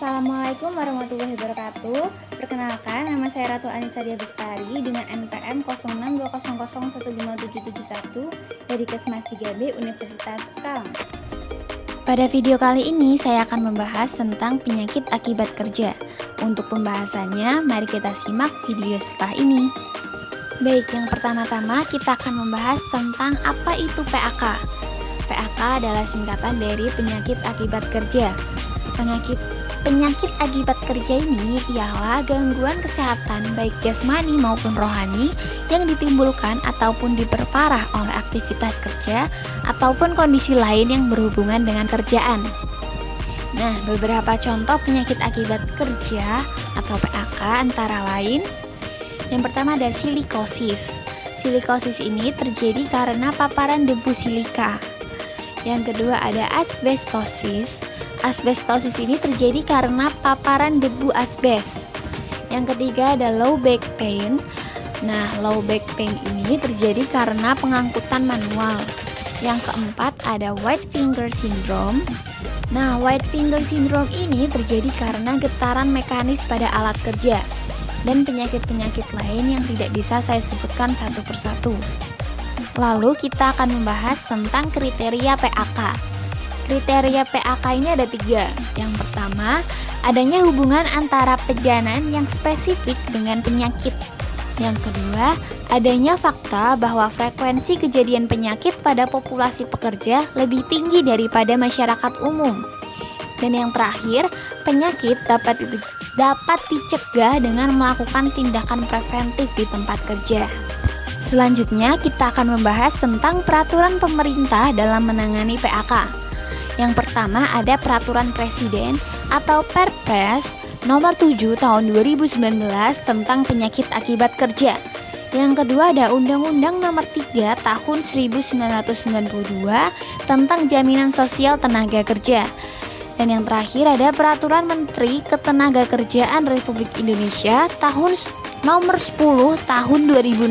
Assalamualaikum warahmatullahi wabarakatuh. Perkenalkan, nama saya Ratu Anissa Dia Bestari dengan NPM 0620015771 dari Kesmas 3B Universitas Kalang. Pada video kali ini saya akan membahas tentang penyakit akibat kerja. Untuk pembahasannya, mari kita simak video setelah ini. Baik, yang pertama-tama kita akan membahas tentang apa itu PAK. PAK adalah singkatan dari penyakit akibat kerja. Penyakit akibat kerja ini ialah gangguan kesehatan baik jasmani maupun rohani yang ditimbulkan ataupun diperparah oleh aktivitas kerja ataupun kondisi lain yang berhubungan dengan kerjaan. Nah, beberapa contoh penyakit akibat kerja atau PAK antara lain, yang pertama ada silikosis. Silikosis ini terjadi karena paparan debu silika. Yang kedua ada asbestosis. Asbestosis ini terjadi karena paparan debu asbes. Yang ketiga ada low back pain. Nah, low back pain ini terjadi karena pengangkutan manual. Yang keempat ada white finger syndrome. Nah, white finger syndrome ini terjadi karena getaran mekanis pada alat kerja dan penyakit-penyakit lain yang tidak bisa saya sebutkan satu persatu. Lalu kita akan membahas tentang kriteria PAK. Kriteria PAK ini ada 3. Yang pertama, adanya hubungan antara pejanan yang spesifik dengan penyakit. Yang kedua, adanya fakta bahwa frekuensi kejadian penyakit pada populasi pekerja lebih tinggi daripada masyarakat umum. Dan yang terakhir, penyakit dapat dicegah dengan melakukan tindakan preventif di tempat kerja. Selanjutnya, kita akan membahas tentang peraturan pemerintah dalam menangani PAK. Yang pertama ada Peraturan Presiden atau Perpres nomor 7 tahun 2019 tentang penyakit akibat kerja. Yang kedua ada Undang-Undang nomor 3 tahun 1992 tentang jaminan sosial tenaga kerja. Dan yang terakhir ada Peraturan Menteri Ketenagakerjaan Republik Indonesia tahun nomor 10 tahun 2016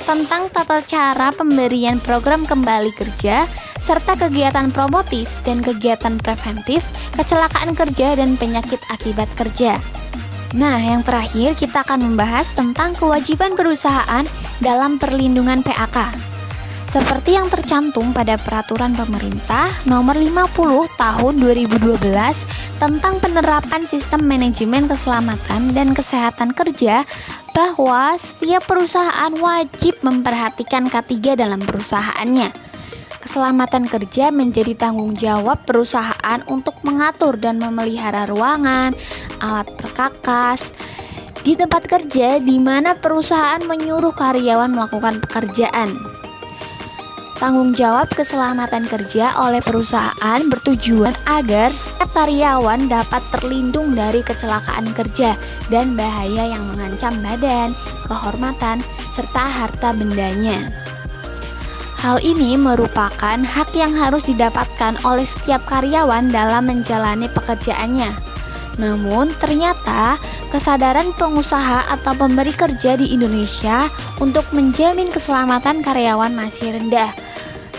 tentang tata cara pemberian program kembali kerja serta kegiatan promotif dan kegiatan preventif kecelakaan kerja dan penyakit akibat kerja. Nah, yang terakhir kita akan membahas tentang kewajiban perusahaan dalam perlindungan PAK. Seperti yang tercantum pada Peraturan Pemerintah Nomor 50 Tahun 2012 tentang penerapan sistem manajemen keselamatan dan kesehatan kerja, bahwa setiap perusahaan wajib memperhatikan K3 dalam perusahaannya. Keselamatan kerja menjadi tanggung jawab perusahaan untuk mengatur dan memelihara ruangan, alat perkakas di tempat kerja di mana perusahaan menyuruh karyawan melakukan pekerjaan. Tanggung jawab keselamatan kerja oleh perusahaan bertujuan agar setiap karyawan dapat terlindung dari kecelakaan kerja dan bahaya yang mengancam badan, kehormatan, serta harta bendanya. Hal ini merupakan hak yang harus didapatkan oleh setiap karyawan dalam menjalani pekerjaannya. Namun, ternyata kesadaran pengusaha atau pemberi kerja di Indonesia untuk menjamin keselamatan karyawan masih rendah.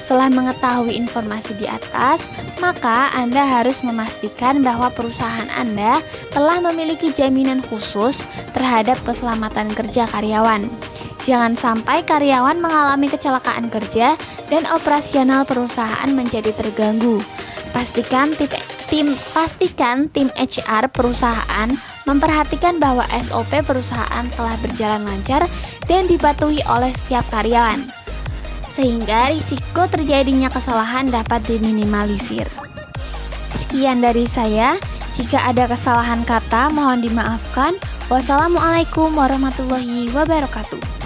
Setelah mengetahui informasi di atas, maka Anda harus memastikan bahwa perusahaan Anda telah memiliki jaminan khusus terhadap keselamatan kerja karyawan. Jangan sampai karyawan mengalami kecelakaan kerja dan operasional perusahaan menjadi terganggu. Pastikan tim HR perusahaan memperhatikan bahwa SOP perusahaan telah berjalan lancar dan dipatuhi oleh setiap karyawan, sehingga risiko terjadinya kesalahan dapat diminimalisir. Sekian dari saya. Jika ada kesalahan kata, mohon dimaafkan. Wassalamualaikum warahmatullahi wabarakatuh.